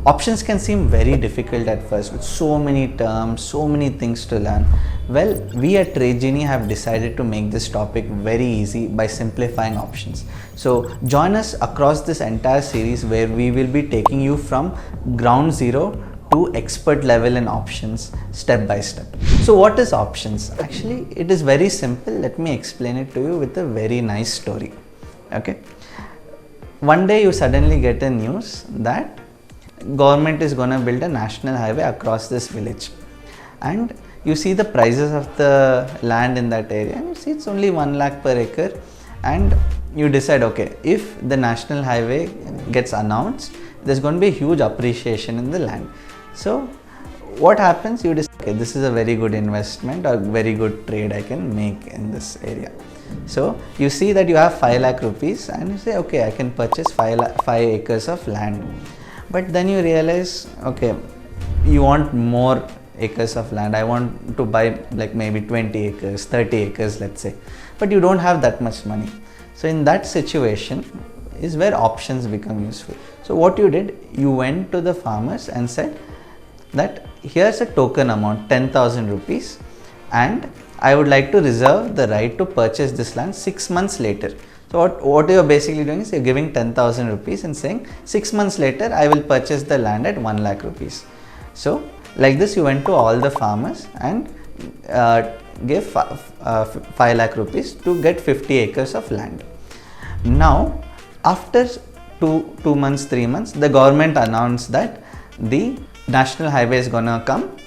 Options can seem very difficult at first with so many terms, so many things to learn. Well, we at Tradejini have decided to make this topic very easy by simplifying options. So join us across this entire series where we will be taking you from ground zero to expert level in options step by step. So what is options? Actually, it is very simple. Let me explain it to you with a very nice story. Okay. One day you suddenly get a news that government is gonna build a national highway across this village, and you see the prices of the land in that area and you see it's only 1 lakh per acre, and you decide, okay, if the national highway gets announced, there's going to be a huge appreciation in the land. So what happens? You decide, okay, this is a very good investment or very good trade I can make in this area. So you see that you have 5 lakh rupees and you say, okay, I can purchase 5 acres of land. But then you realize, okay, you want more acres of land. I want to buy like maybe 20 acres, 30 acres, let's say, but you don't have that much money. So in that situation is where options become useful. So what you did, you went to the farmers and said that here's a token amount, 10,000 rupees, and I would like to reserve the right to purchase this land 6 months later. So what you're basically doing is you're giving 10,000 rupees and saying 6 months later I will purchase the land at 1 lakh rupees. So like this you went to all the farmers and gave 5 lakh rupees to get 50 acres of land. Now after 2 months, 3 months, the government announced that the national highway is gonna come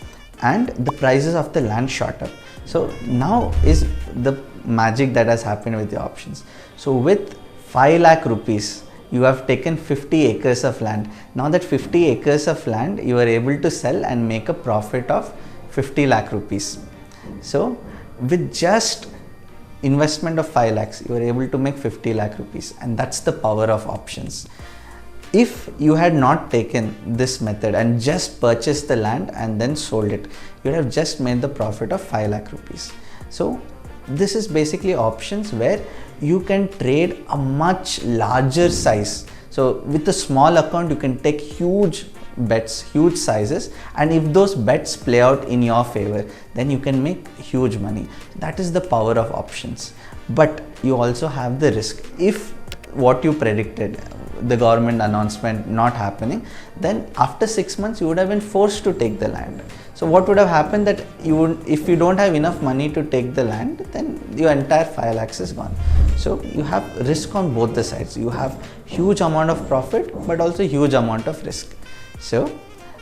and the prices of the land shot up. So now is the magic that has happened with the options. So with 5 lakh rupees, you have taken 50 acres of land. Now that 50 acres of land, you are able to sell and make a profit of 50 lakh rupees. So with just investment of 5 lakhs, you are able to make 50 lakh rupees, and that's the power of options. If you had not taken this method and just purchased the land and then sold it, you would have just made the profit of 5 lakh rupees. So this is basically options where you can trade a much larger size. So with a small account, you can take huge bets, huge sizes, and if those bets play out in your favor, then you can make huge money. That is the power of options. But you also have the risk. If what you predicted, the government announcement not happening, then after 6 months you would have been forced to take the land. So what would have happened that if you don't have enough money to take the land, then your entire 5 lakhs is gone. So you have risk on both the sides. You have huge amount of profit but also huge amount of risk. So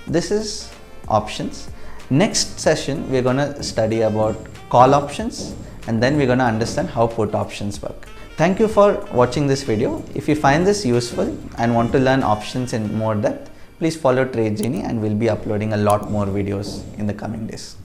this is options. Next session we're going to study about call options, and then we're going to understand how put options work. Thank you for watching this video. If you find this useful and want to learn options in more depth, please follow Tradejini, and we'll be uploading a lot more videos in the coming days.